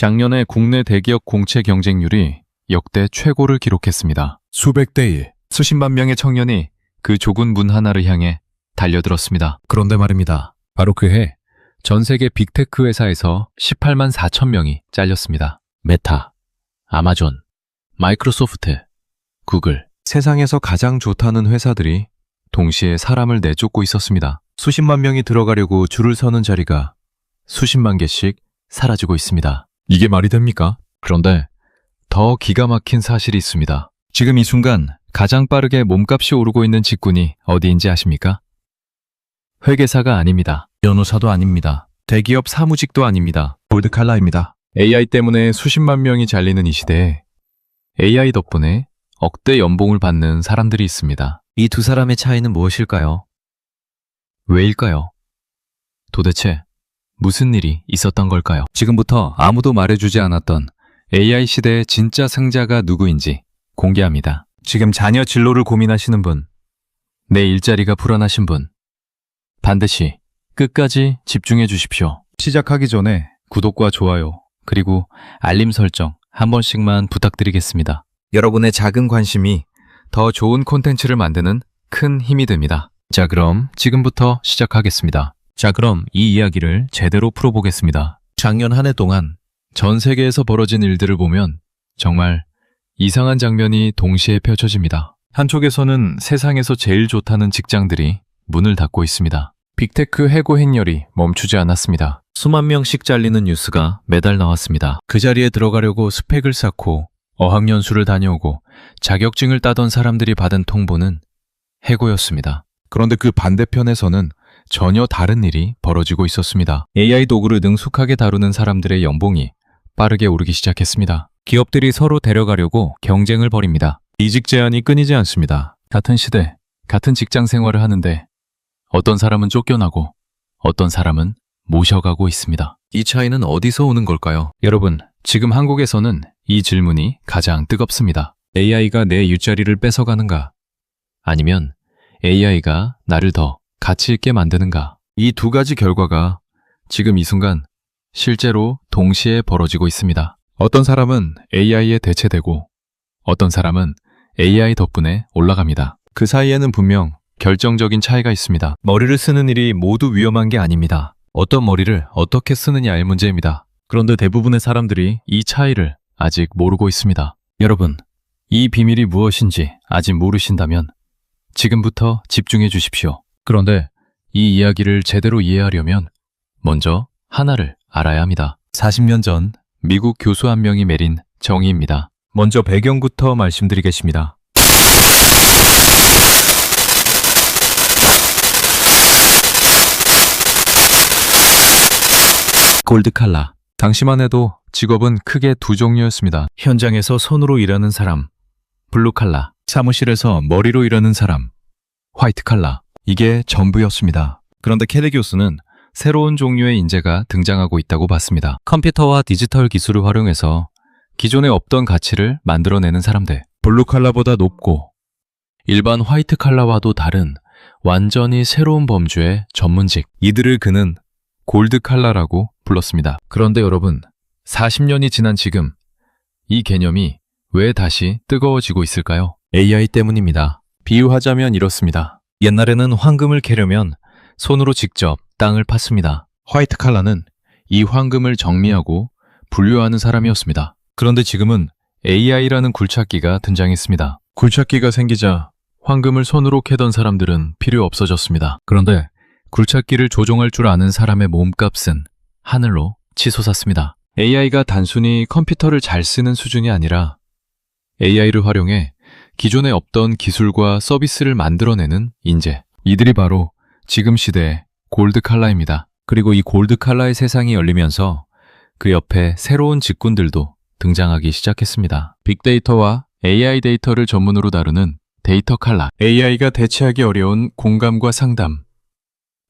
작년에 국내 대기업 공채 경쟁률이 역대 최고를 기록했습니다. 수백 대 1, 수십만 명의 청년이 그 좁은 문 하나를 향해 달려들었습니다. 그런데 말입니다. 바로 그해 전 세계 빅테크 회사에서 18만 4천 명이 잘렸습니다. 메타, 아마존, 마이크로소프트, 구글, 세상에서 가장 좋다는 회사들이 동시에 사람을 내쫓고 있었습니다. 수십만 명이 들어가려고 줄을 서는 자리가 수십만 개씩 사라지고 있습니다. 이게 말이 됩니까? 그런데 더 기가 막힌 사실이 있습니다. 지금 이 순간 가장 빠르게 몸값이 오르고 있는 직군이 어디인지 아십니까? 회계사가 아닙니다. 변호사도 아닙니다. 대기업 사무직도 아닙니다. 골드칼라입니다. AI 때문에 수십만 명이 잘리는 이 시대에 AI 덕분에 억대 연봉을 받는 사람들이 있습니다. 이 두 사람의 차이는 무엇일까요? 왜일까요? 도대체 무슨 일이 있었던 걸까요? 지금부터 아무도 말해주지 않았던 AI 시대의 진짜 승자가 누구인지 공개합니다. 지금 자녀 진로를 고민하시는 분, 내 일자리가 불안하신 분, 반드시 끝까지 집중해 주십시오. 시작하기 전에 구독과 좋아요, 그리고 알림 설정 한 번씩만 부탁드리겠습니다. 여러분의 작은 관심이 더 좋은 콘텐츠를 만드는 큰 힘이 됩니다. 자, 그럼 지금부터 시작하겠습니다. 자, 그럼 이 이야기를 제대로 풀어보겠습니다. 작년 한 해 동안 전 세계에서 벌어진 일들을 보면 정말 이상한 장면이 동시에 펼쳐집니다. 한쪽에서는 세상에서 제일 좋다는 직장들이 문을 닫고 있습니다. 빅테크 해고 행렬이 멈추지 않았습니다. 수만 명씩 잘리는 뉴스가 매달 나왔습니다. 그 자리에 들어가려고 스펙을 쌓고 어학연수를 다녀오고 자격증을 따던 사람들이 받은 통보는 해고였습니다. 그런데 그 반대편에서는 전혀 다른 일이 벌어지고 있었습니다. AI 도구를 능숙하게 다루는 사람들의 연봉이 빠르게 오르기 시작했습니다. 기업들이 서로 데려가려고 경쟁을 벌입니다. 이직 제한이 끊이지 않습니다. 같은 시대, 같은 직장 생활을 하는데 어떤 사람은 쫓겨나고 어떤 사람은 모셔가고 있습니다. 이 차이는 어디서 오는 걸까요? 여러분, 지금 한국에서는 이 질문이 가장 뜨겁습니다. AI가 내 일자리를 뺏어가는가? 아니면 AI가 나를 더 가치 있게 만드는가? 이 두 가지 결과가 지금 이 순간 실제로 동시에 벌어지고 있습니다. 어떤 사람은 AI에 대체되고 어떤 사람은 AI 덕분에 올라갑니다. 그 사이에는 분명 결정적인 차이가 있습니다. 머리를 쓰는 일이 모두 위험한 게 아닙니다. 어떤 머리를 어떻게 쓰느냐의 문제입니다. 그런데 대부분의 사람들이 이 차이를 아직 모르고 있습니다. 여러분, 이 비밀이 무엇인지 아직 모르신다면 지금부터 집중해 주십시오. 그런데 이 이야기를 제대로 이해하려면 먼저 하나를 알아야 합니다. 40년 전 미국 교수 한 명이 내린 정의입니다. 먼저 배경부터 말씀드리겠습니다. 골드칼라. 당시만 해도 직업은 크게 두 종류였습니다. 현장에서 손으로 일하는 사람, 블루칼라. 사무실에서 머리로 일하는 사람, 화이트칼라. 이게 전부였습니다. 그런데 캐리 교수는 새로운 종류의 인재가 등장하고 있다고 봤습니다. 컴퓨터와 디지털 기술을 활용해서 기존에 없던 가치를 만들어내는 사람들. 블루칼라보다 높고 일반 화이트칼라와도 다른 완전히 새로운 범주의 전문직. 이들을 그는 골드칼라라고 불렀습니다. 그런데 여러분, 40년이 지난 지금 이 개념이 왜 다시 뜨거워지고 있을까요? AI 때문입니다. 비유하자면 이렇습니다. 옛날에는 황금을 캐려면 손으로 직접 땅을 팠습니다. 화이트 칼라는 이 황금을 정리하고 분류하는 사람이었습니다. 그런데 지금은 AI라는 굴착기가 등장했습니다. 굴착기가 생기자 황금을 손으로 캐던 사람들은 필요 없어졌습니다. 그런데 굴착기를 조종할 줄 아는 사람의 몸값은 하늘로 치솟았습니다. AI가 단순히 컴퓨터를 잘 쓰는 수준이 아니라 AI를 활용해 기존에 없던 기술과 서비스를 만들어내는 인재. 이들이 바로 지금 시대의 골드칼라입니다. 그리고 이 골드칼라의 세상이 열리면서 그 옆에 새로운 직군들도 등장하기 시작했습니다. 빅데이터와 AI 데이터를 전문으로 다루는 데이터 칼라. AI가 대체하기 어려운 공감과 상담.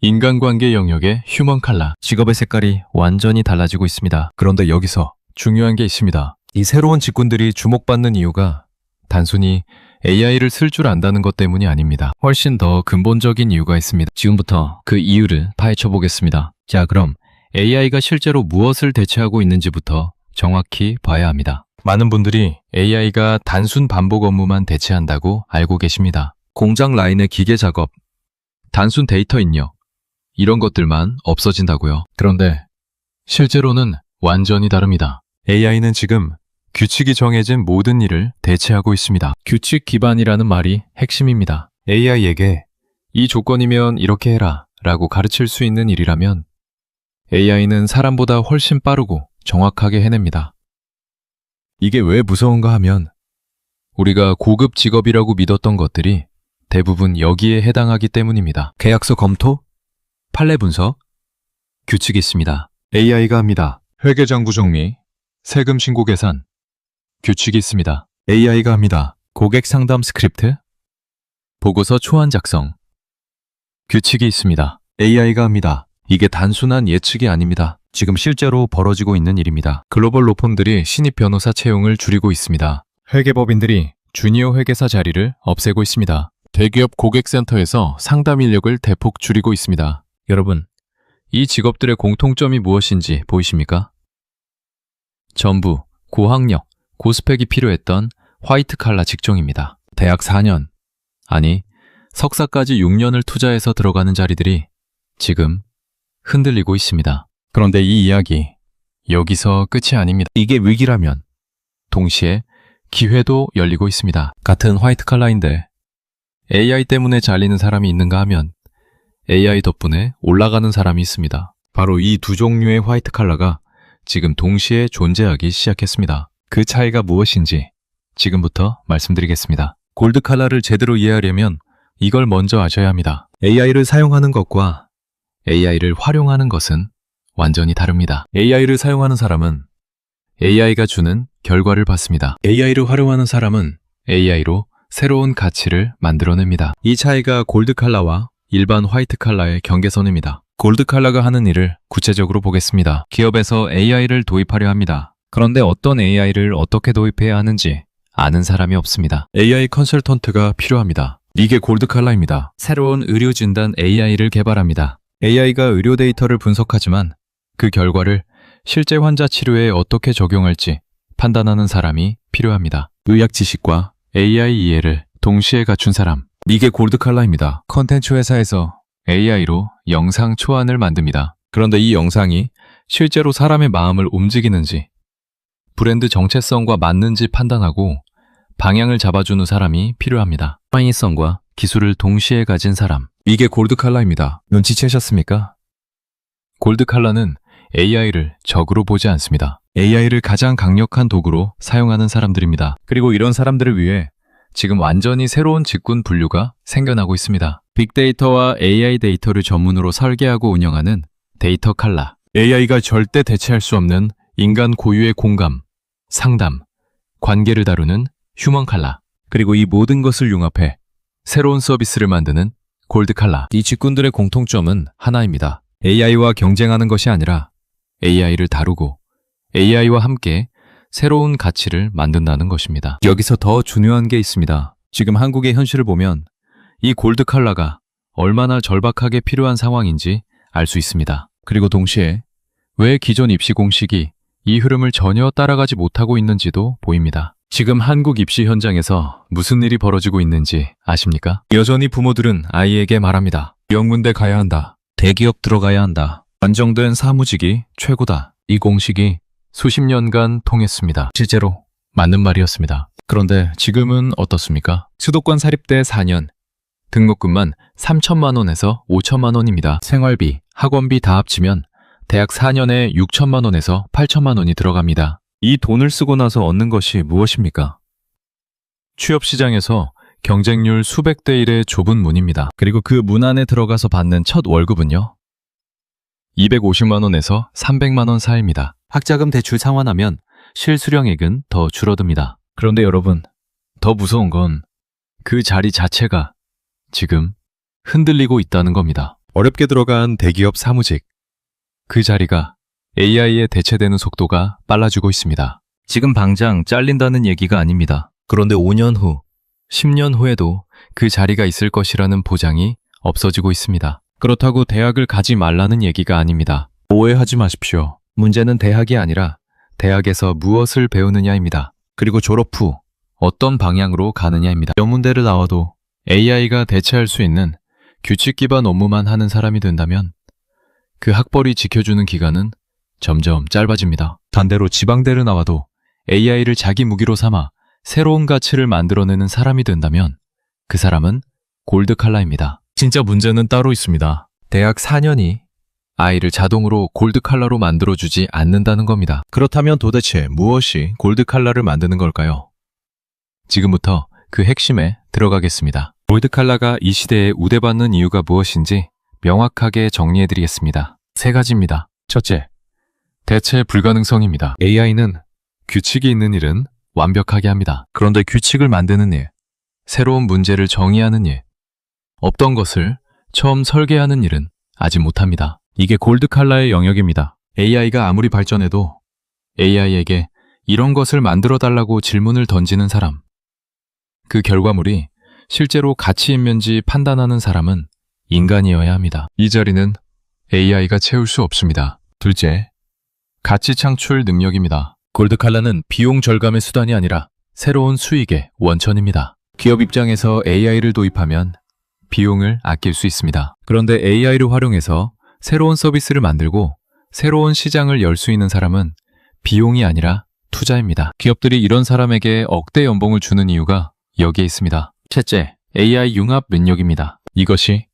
인간관계 영역의 휴먼 칼라. 직업의 색깔이 완전히 달라지고 있습니다. 그런데 여기서 중요한 게 있습니다. 이 새로운 직군들이 주목받는 이유가 단순히 AI를 쓸 줄 안다는 것 때문이 아닙니다. 훨씬 더 근본적인 이유가 있습니다. 지금부터 그 이유를 파헤쳐 보겠습니다. 자, 그럼 AI가 실제로 무엇을 대체하고 있는지부터 정확히 봐야 합니다. 많은 분들이 AI가 단순 반복 업무만 대체한다고 알고 계십니다. 공장 라인의 기계 작업, 단순 데이터 입력, 이런 것들만 없어진다고요. 그런데 실제로는 완전히 다릅니다. AI는 지금 규칙이 정해진 모든 일을 대체하고 있습니다. 규칙 기반이라는 말이 핵심입니다. AI에게 이 조건이면 이렇게 해라 라고 가르칠 수 있는 일이라면 AI는 사람보다 훨씬 빠르고 정확하게 해냅니다. 이게 왜 무서운가 하면 우리가 고급 직업이라고 믿었던 것들이 대부분 여기에 해당하기 때문입니다. 계약서 검토, 판례 분석, 규칙이 있습니다. AI가 합니다. 회계장부 정리, 세금 신고 계산, 규칙이 있습니다. AI가 합니다. 고객 상담 스크립트, 보고서 초안 작성, 규칙이 있습니다. AI가 합니다. 이게 단순한 예측이 아닙니다. 지금 실제로 벌어지고 있는 일입니다. 글로벌 로펌들이 신입 변호사 채용을 줄이고 있습니다. 회계법인들이 주니어 회계사 자리를 없애고 있습니다. 대기업 고객센터에서 상담 인력을 대폭 줄이고 있습니다. 여러분, 이 직업들의 공통점이 무엇인지 보이십니까? 전부 고학력, 고스펙이 필요했던 화이트 칼라 직종입니다. 대학 4년, 아니 석사까지 6년을 투자해서 들어가는 자리들이 지금 흔들리고 있습니다. 그런데 이 이야기 여기서 끝이 아닙니다. 이게 위기라면 동시에 기회도 열리고 있습니다. 같은 화이트 칼라인데 AI 때문에 잘리는 사람이 있는가 하면 AI 덕분에 올라가는 사람이 있습니다. 바로 이 두 종류의 화이트 칼라가 지금 동시에 존재하기 시작했습니다. 그 차이가 무엇인지 지금부터 말씀드리겠습니다. 골드 칼라를 제대로 이해하려면 이걸 먼저 아셔야 합니다. AI를 사용하는 것과 AI를 활용하는 것은 완전히 다릅니다. AI를 사용하는 사람은 AI가 주는 결과를 받습니다. AI를 활용하는 사람은 AI로 새로운 가치를 만들어냅니다. 이 차이가 골드 칼라와 일반 화이트 칼라의 경계선입니다. 골드 칼라가 하는 일을 구체적으로 보겠습니다. 기업에서 AI를 도입하려 합니다. 그런데 어떤 AI를 어떻게 도입해야 하는지 아는 사람이 없습니다. AI 컨설턴트가 필요합니다. 이게 골드 칼라입니다. 새로운 의료 진단 AI를 개발합니다. AI가 의료 데이터를 분석하지만 그 결과를 실제 환자 치료에 어떻게 적용할지 판단하는 사람이 필요합니다. 의학 지식과 AI 이해를 동시에 갖춘 사람. 이게 골드 칼라입니다. 컨텐츠 회사에서 AI로 영상 초안을 만듭니다. 그런데 이 영상이 실제로 사람의 마음을 움직이는지, 브랜드 정체성과 맞는지 판단하고 방향을 잡아주는 사람이 필요합니다. 창의성과 기술을 동시에 가진 사람. 이게 골드 칼라입니다. 눈치채셨습니까? 골드 칼라는 AI를 적으로 보지 않습니다. AI를 가장 강력한 도구로 사용하는 사람들입니다. 그리고 이런 사람들을 위해 지금 완전히 새로운 직군 분류가 생겨나고 있습니다. 빅데이터와 AI 데이터를 전문으로 설계하고 운영하는 데이터 칼라. AI가 절대 대체할 수 없는 인간 고유의 공감, 상담, 관계를 다루는 휴먼 칼라. 그리고 이 모든 것을 융합해 새로운 서비스를 만드는 골드 칼라. 이 직군들의 공통점은 하나입니다. AI와 경쟁하는 것이 아니라 AI를 다루고 AI와 함께 새로운 가치를 만든다는 것입니다. 여기서 더 중요한 게 있습니다. 지금 한국의 현실을 보면 이 골드 칼라가 얼마나 절박하게 필요한 상황인지 알 수 있습니다. 그리고 동시에 왜 기존 입시 공식이 이 흐름을 전혀 따라가지 못하고 있는지도 보입니다. 지금 한국 입시 현장에서 무슨 일이 벌어지고 있는지 아십니까? 여전히 부모들은 아이에게 말합니다. 영문대 가야 한다. 대기업 들어가야 한다. 안정된 사무직이 최고다. 이 공식이 수십 년간 통했습니다. 실제로 맞는 말이었습니다. 그런데 지금은 어떻습니까? 수도권 사립대 4년, 등록금만 3천만 원에서 5천만 원입니다. 생활비, 학원비 다 합치면 대학 4년에 6천만 원에서 8천만 원이 들어갑니다. 이 돈을 쓰고 나서 얻는 것이 무엇입니까? 취업시장에서 경쟁률 수백 대 1의 좁은 문입니다. 그리고 그 문 안에 들어가서 받는 첫 월급은요? 250만 원에서 300만 원 사이입니다. 학자금 대출 상환하면 실수령액은 더 줄어듭니다. 그런데 여러분, 더 무서운 건 그 자리 자체가 지금 흔들리고 있다는 겁니다. 어렵게 들어간 대기업 사무직. 그 자리가 AI에 대체되는 속도가 빨라지고 있습니다. 지금 당장 잘린다는 얘기가 아닙니다. 그런데 5년 후, 10년 후에도 그 자리가 있을 것이라는 보장이 없어지고 있습니다. 그렇다고 대학을 가지 말라는 얘기가 아닙니다. 오해하지 마십시오. 문제는 대학이 아니라 대학에서 무엇을 배우느냐입니다. 그리고 졸업 후 어떤 방향으로 가느냐입니다. 연문대를 나와도 AI가 대체할 수 있는 규칙 기반 업무만 하는 사람이 된다면 그 학벌이 지켜주는 기간은 점점 짧아집니다. 반대로 지방대를 나와도 AI를 자기 무기로 삼아 새로운 가치를 만들어내는 사람이 된다면 그 사람은 골드 칼라입니다. 진짜 문제는 따로 있습니다. 대학 4년이 아이를 자동으로 골드 칼라로 만들어주지 않는다는 겁니다. 그렇다면 도대체 무엇이 골드 칼라를 만드는 걸까요? 지금부터 그 핵심에 들어가겠습니다. 골드 칼라가 이 시대에 우대받는 이유가 무엇인지 명확하게 정리해드리겠습니다. 3가지입니다. 첫째, 대체 불가능성입니다. AI는 규칙이 있는 일은 완벽하게 합니다. 그런데 규칙을 만드는 일, 새로운 문제를 정의하는 일, 없던 것을 처음 설계하는 일은 아직 못합니다. 이게 골드 칼라의 영역입니다. AI가 아무리 발전해도 AI에게 이런 것을 만들어 달라고 질문을 던지는 사람, 그 결과물이 실제로 가치 있는지 판단하는 사람은 인간이어야 합니다. 이 자리는 AI가 채울 수 없습니다. 둘째, 가치 창출 능력입니다. 골드 칼라는 비용 절감의 수단이 아니라 새로운 수익의 원천입니다. 기업 입장에서 AI를 도입하면 비용을 아낄 수 있습니다. 그런데 AI를 활용해서 새로운 서비스를 만들고 새로운 시장을 열 수 있는 사람은 비용이 아니라 투자입니다. 기업들이 이런 사람에게 억대 연봉을 주는 이유가 여기에 있습니다. 셋째, AI 융합 능력입니다. 이것이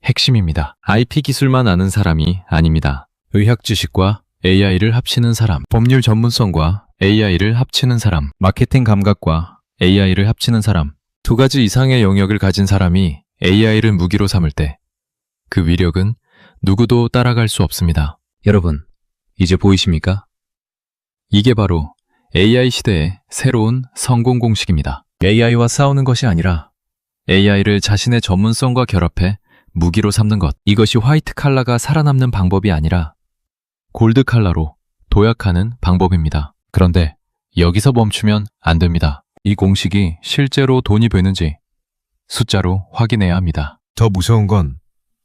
핵심입니다. IP 기술만 아는 사람이 아닙니다. 의학 지식과 AI를 합치는 사람, 법률 전문성과 AI를 합치는 사람, 마케팅 감각과 AI를 합치는 사람, 2가지 이상의 영역을 가진 사람이 AI를 무기로 삼을 때 그 위력은 누구도 따라갈 수 없습니다. 여러분, 이제 보이십니까? 이게 바로 AI 시대의 새로운 성공 공식입니다. AI와 싸우는 것이 아니라 AI를 자신의 전문성과 결합해 무기로 삼는 것. 이것이 화이트 칼라가 살아남는 방법이 아니라 골드 칼라로 도약하는 방법입니다. 그런데 여기서 멈추면 안 됩니다. 이 공식이 실제로 돈이 되는지 숫자로 확인해야 합니다. 더 무서운 건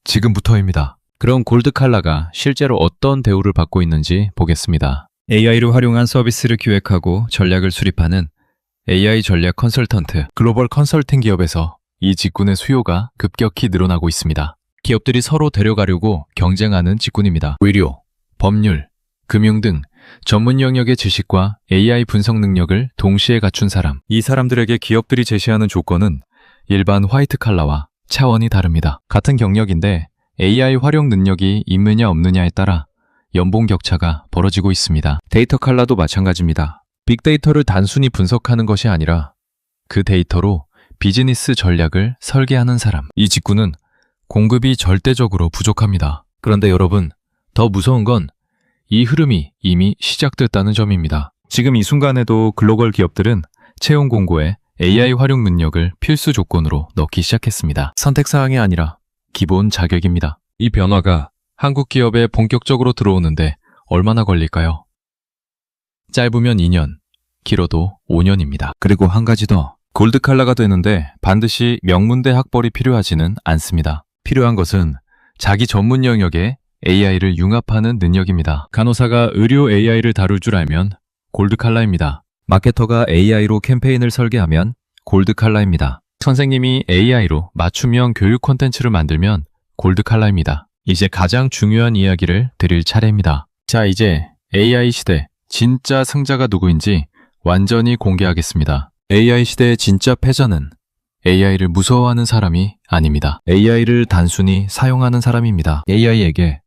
지금부터입니다. 그럼 골드 칼라가 실제로 어떤 대우를 받고 있는지 보겠습니다. AI를 활용한 서비스를 기획하고 전략을 수립하는 AI 전략 컨설턴트, 글로벌 컨설팅 기업에서 이 직군의 수요가 급격히 늘어나고 있습니다. 기업들이 서로 데려가려고 경쟁하는 직군입니다. 의료, 법률, 금융 등 전문 영역의 지식과 AI 분석 능력을 동시에 갖춘 사람. 이 사람들에게 기업들이 제시하는 조건은 일반 화이트 칼라와 차원이 다릅니다. 같은 경력인데 AI 활용 능력이 있느냐 없느냐에 따라 연봉 격차가 벌어지고 있습니다. 데이터 칼라도 마찬가지입니다. 빅데이터를 단순히 분석하는 것이 아니라 그 데이터로 비즈니스 전략을 설계하는 사람. 이 직군은 공급이 절대적으로 부족합니다. 그런데 여러분, 더 무서운 건 이 흐름이 이미 시작됐다는 점입니다. 지금 이 순간에도 글로벌 기업들은 채용 공고에 AI 활용 능력을 필수 조건으로 넣기 시작했습니다. 선택사항이 아니라 기본 자격입니다. 이 변화가 한국 기업에 본격적으로 들어오는데 얼마나 걸릴까요? 짧으면 2년, 길어도 5년입니다. 그리고 한 가지 더. 골드 칼라가 되는데 반드시 명문대 학벌이 필요하지는 않습니다. 필요한 것은 자기 전문 영역에 AI를 융합하는 능력입니다. 간호사가 의료 AI를 다룰 줄 알면 골드 칼라입니다. 마케터가 AI로 캠페인을 설계하면 골드 칼라입니다. 선생님이 AI로 맞춤형 교육 콘텐츠를 만들면 골드 칼라입니다. 이제 가장 중요한 이야기를 드릴 차례입니다. 자, 이제 AI 시대 진짜 승자가 누구인지 완전히 공개하겠습니다. AI 시대의 진짜 패자는 AI를 무서워하는 사람이 아닙니다. AI를 단순히 사용하는 사람입니다. AI에게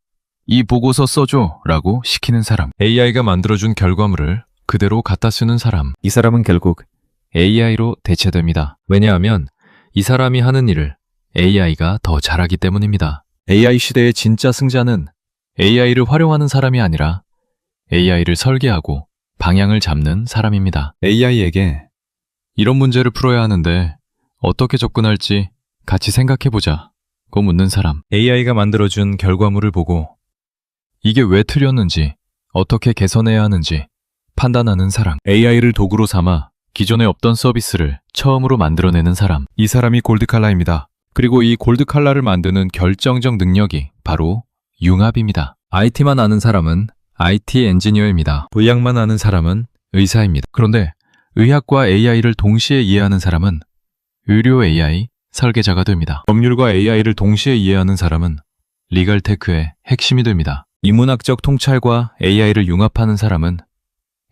이 보고서 써줘 라고 시키는 사람. AI가 만들어준 결과물을 그대로 갖다 쓰는 사람. 이 사람은 결국 AI로 대체됩니다. 왜냐하면 이 사람이 하는 일을 AI가 더 잘하기 때문입니다. AI 시대의 진짜 승자는 AI를 활용하는 사람이 아니라 AI를 설계하고 방향을 잡는 사람입니다. AI에게 이런 문제를 풀어야 하는데 어떻게 접근할지 같이 생각해보자 고 묻는 사람. AI가 만들어준 결과물을 보고 이게 왜 틀렸는지 어떻게 개선해야 하는지 판단하는 사람. AI를 도구로 삼아 기존에 없던 서비스를 처음으로 만들어내는 사람. 이 사람이 골드 칼라입니다. 그리고 이 골드 칼라를 만드는 결정적 능력이 바로 융합입니다. IT만 아는 사람은 IT 엔지니어입니다. 의학만 아는 사람은 의사입니다. 그런데 의학과 AI를 동시에 이해하는 사람은 의료 AI 설계자가 됩니다. 법률과 AI를 동시에 이해하는 사람은 리갈테크의 핵심이 됩니다. 인문학적 통찰과 AI를 융합하는 사람은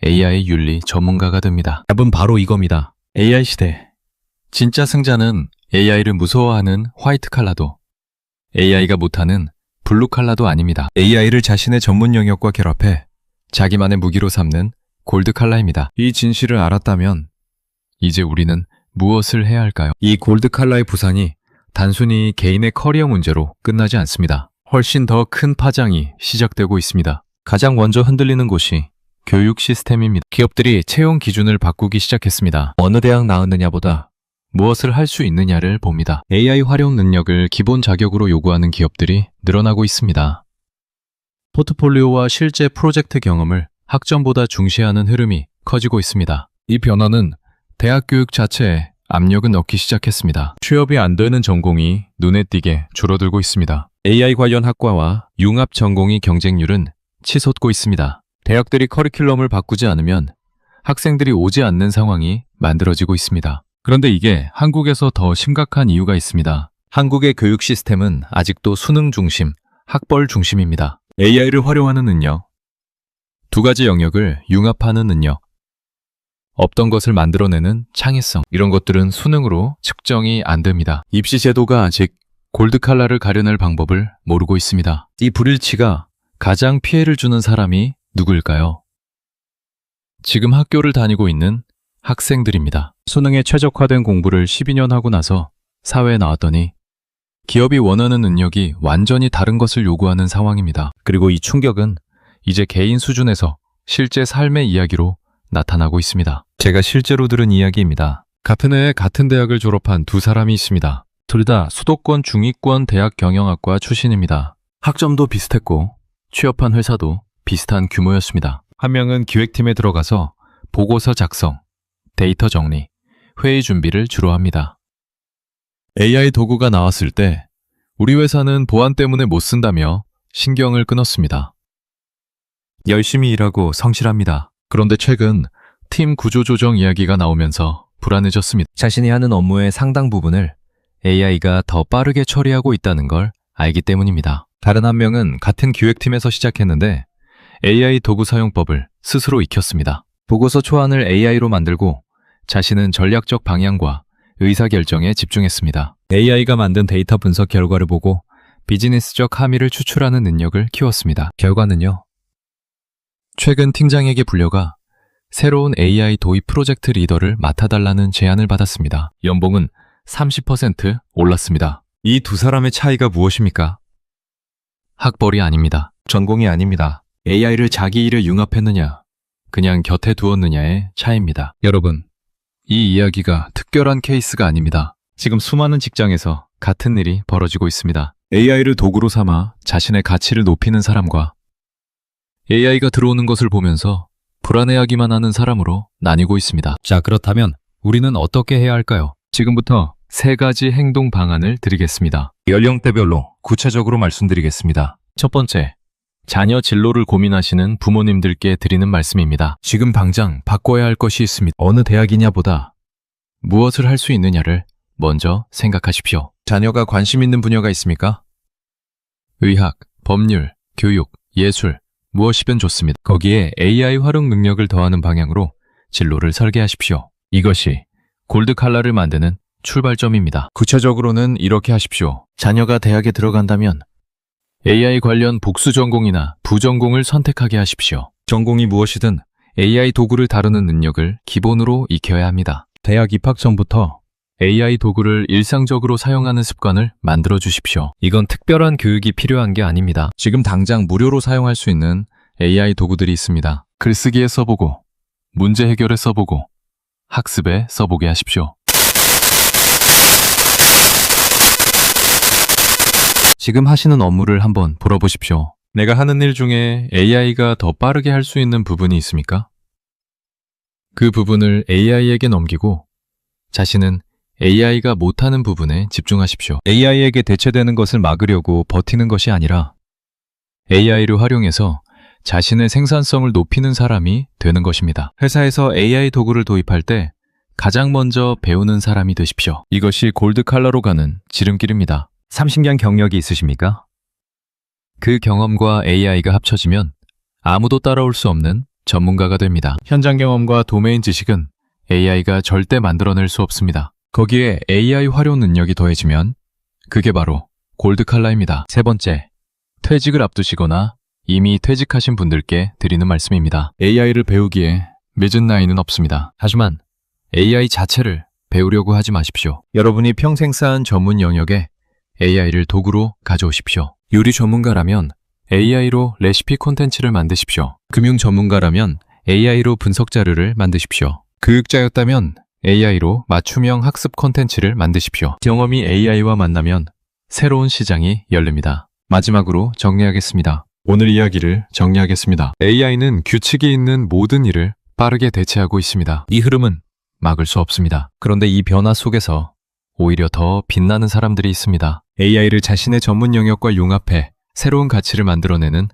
AI 윤리 전문가가 됩니다. 답은 바로 이겁니다. AI 시대. 진짜 승자는 AI를 무서워하는 화이트 칼라도 AI가 못하는 블루 칼라도 아닙니다. AI를 자신의 전문 영역과 결합해 자기만의 무기로 삼는 골드 칼라입니다. 이 진실을 알았다면 이제 우리는 무엇을 해야 할까요? 이 골드 칼라의 부상이 단순히 개인의 커리어 문제로 끝나지 않습니다. 훨씬 더 큰 파장이 시작되고 있습니다. 가장 먼저 흔들리는 곳이 교육 시스템입니다. 기업들이 채용 기준을 바꾸기 시작했습니다. 어느 대학 나왔느냐보다 무엇을 할 수 있느냐를 봅니다. AI 활용 능력을 기본 자격으로 요구하는 기업들이 늘어나고 있습니다. 포트폴리오와 실제 프로젝트 경험을 학점보다 중시하는 흐름이 커지고 있습니다. 이 변화는 대학 교육 자체에 압력을 넣기 시작했습니다. 취업이 안 되는 전공이 눈에 띄게 줄어들고 있습니다. AI 관련 학과와 융합 전공의 경쟁률은 치솟고 있습니다. 대학들이 커리큘럼을 바꾸지 않으면 학생들이 오지 않는 상황이 만들어지고 있습니다. 그런데 이게 한국에서 더 심각한 이유가 있습니다. 한국의 교육 시스템은 아직도 수능 중심, 학벌 중심입니다. AI를 활용하는 능력, 두 가지 영역을 융합하는 능력, 없던 것을 만들어내는 창의성, 이런 것들은 수능으로 측정이 안 됩니다. 입시 제도가 아직 골드 칼라를 가려낼 방법을 모르고 있습니다. 이 불일치가 가장 피해를 주는 사람이 누구일까요? 지금 학교를 다니고 있는 학생들입니다. 수능에 최적화된 공부를 12년 하고 나서 사회에 나왔더니 기업이 원하는 능력이 완전히 다른 것을 요구하는 상황입니다. 그리고 이 충격은 이제 개인 수준에서 실제 삶의 이야기로 나타나고 있습니다. 제가 실제로 들은 이야기입니다. 같은 해에 같은 대학을 졸업한 두 사람이 있습니다. 둘 다 수도권 중위권 대학 경영학과 출신입니다. 학점도 비슷했고 취업한 회사도 비슷한 규모였습니다. 한 명은 기획팀에 들어가서 보고서 작성, 데이터 정리, 회의 준비를 주로 합니다. AI 도구가 나왔을 때 우리 회사는 보안 때문에 못 쓴다며 신경을 끊었습니다. 열심히 일하고 성실합니다. 그런데 최근 팀 구조 조정 이야기가 나오면서 불안해졌습니다. 자신이 하는 업무의 상당 부분을 AI가 더 빠르게 처리하고 있다는 걸 알기 때문입니다. 다른 한 명은 같은 기획팀에서 시작했는데 AI 도구 사용법을 스스로 익혔습니다. 보고서 초안을 AI로 만들고 자신은 전략적 방향과 의사결정에 집중했습니다. AI가 만든 데이터 분석 결과를 보고 비즈니스적 함의를 추출하는 능력을 키웠습니다. 결과는요. 최근 팀장에게 불려가 새로운 AI 도입 프로젝트 리더를 맡아달라는 제안을 받았습니다. 연봉은 30% 올랐습니다. 이 두 사람의 차이가 무엇입니까? 학벌이 아닙니다. 전공이 아닙니다. AI를 자기 일에 융합했느냐, 그냥 곁에 두었느냐의 차이입니다. 여러분, 이 이야기가 특별한 케이스가 아닙니다. 지금 수많은 직장에서 같은 일이 벌어지고 있습니다. AI를 도구로 삼아 자신의 가치를 높이는 사람과 AI가 들어오는 것을 보면서 불안해하기만 하는 사람으로 나뉘고 있습니다. 자, 그렇다면 우리는 어떻게 해야 할까요? 지금부터 3가지 행동 방안을 드리겠습니다. 연령대별로 구체적으로 말씀드리겠습니다. 첫 번째, 자녀 진로를 고민하시는 부모님들께 드리는 말씀입니다. 지금 당장 바꿔야 할 것이 있습니다. 어느 대학이냐보다 무엇을 할 수 있느냐를 먼저 생각하십시오. 자녀가 관심 있는 분야가 있습니까? 의학, 법률, 교육, 예술, 무엇이든 좋습니다. 거기에 AI 활용 능력을 더하는 방향으로 진로를 설계하십시오. 이것이 골드 칼라를 만드는 출발점입니다. 구체적으로는 이렇게 하십시오. 자녀가 대학에 들어간다면 AI 관련 복수 전공이나 부전공을 선택하게 하십시오. 전공이 무엇이든 AI 도구를 다루는 능력을 기본으로 익혀야 합니다. 대학 입학 전부터 AI 도구를 일상적으로 사용하는 습관을 만들어 주십시오. 이건 특별한 교육이 필요한 게 아닙니다. 지금 당장 무료로 사용할 수 있는 AI 도구들이 있습니다. 글쓰기에 써보고, 문제 해결에 써보고, 학습에 써보게 하십시오. 지금 하시는 업무를 한번 돌아보십시오. 내가 하는 일 중에 AI가 더 빠르게 할 수 있는 부분이 있습니까? 그 부분을 AI에게 넘기고 자신은 AI가 못하는 부분에 집중하십시오. AI에게 대체되는 것을 막으려고 버티는 것이 아니라 AI를 활용해서 자신의 생산성을 높이는 사람이 되는 것입니다. 회사에서 AI 도구를 도입할 때 가장 먼저 배우는 사람이 되십시오. 이것이 골드 칼라로 가는 지름길입니다. 30년 경력이 있으십니까? 그 경험과 AI가 합쳐지면 아무도 따라올 수 없는 전문가가 됩니다. 현장 경험과 도메인 지식은 AI가 절대 만들어낼 수 없습니다. 거기에 AI 활용 능력이 더해지면 그게 바로 골드 칼라입니다. 세 번째, 퇴직을 앞두시거나 이미 퇴직하신 분들께 드리는 말씀입니다. AI를 배우기에 늦은 나이는 없습니다. 하지만 AI 자체를 배우려고 하지 마십시오. 여러분이 평생 쌓은 전문 영역에 AI를 도구로 가져오십시오. 요리 전문가라면 AI로 레시피 콘텐츠를 만드십시오. 금융 전문가라면 AI로 분석 자료를 만드십시오. 교육자였다면 AI로 맞춤형 학습 콘텐츠를 만드십시오. 경험이 AI와 만나면 새로운 시장이 열립니다. 마지막으로 정리하겠습니다. 오늘 이야기를 정리하겠습니다. AI는 규칙이 있는 모든 일을 빠르게 대체하고 있습니다. 이 흐름은 막을 수 없습니다. 그런데 이 변화 속에서 오히려 더 빛나는 사람들이 있습니다. AI를 자신의 전문 영역과 융합해 새로운 가치를 만들어내는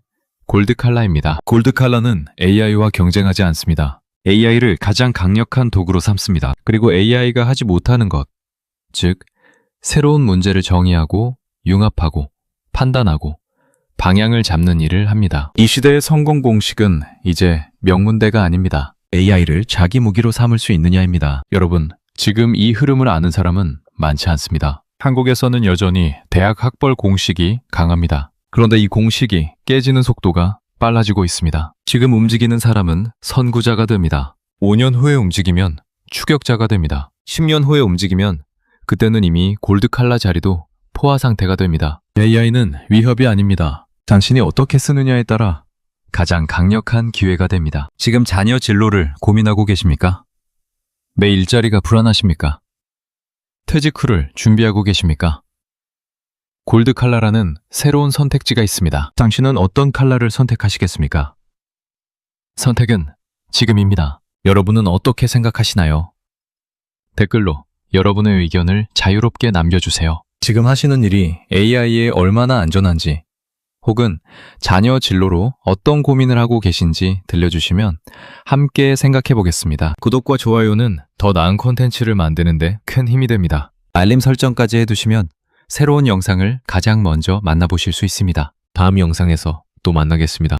골드 칼라입니다. 골드 칼라는 AI와 경쟁하지 않습니다. AI를 가장 강력한 도구로 삼습니다. 그리고 AI가 하지 못하는 것, 즉 새로운 문제를 정의하고 융합하고 판단하고 방향을 잡는 일을 합니다. 이 시대의 성공 공식은 이제 명문대가 아닙니다. AI를 자기 무기로 삼을 수 있느냐입니다. 여러분, 지금 이 흐름을 아는 사람은 많지 않습니다. 한국에서는 여전히 대학 학벌 공식이 강합니다. 그런데 이 공식이 깨지는 속도가 빨라지고 있습니다. 지금 움직이는 사람은 선구자가 됩니다. 5년 후에 움직이면 추격자가 됩니다. 10년 후에 움직이면 그때는 이미 골드 칼라 자리도 포화 상태가 됩니다. AI는 위협이 아닙니다. 당신이 어떻게 쓰느냐에 따라 가장 강력한 기회가 됩니다. 지금 자녀 진로를 고민하고 계십니까? 내 일자리가 불안하십니까? 퇴직 후를 준비하고 계십니까? 골드 칼라라는 새로운 선택지가 있습니다. 당신은 어떤 칼라를 선택하시겠습니까? 선택은 지금입니다. 여러분은 어떻게 생각하시나요? 댓글로 여러분의 의견을 자유롭게 남겨주세요. 지금 하시는 일이 AI에 얼마나 안전한지, 혹은 자녀 진로로 어떤 고민을 하고 계신지 들려주시면 함께 생각해 보겠습니다. 구독과 좋아요는 더 나은 콘텐츠를 만드는 데 큰 힘이 됩니다. 알림 설정까지 해두시면 새로운 영상을 가장 먼저 만나보실 수 있습니다. 다음 영상에서 또 만나겠습니다.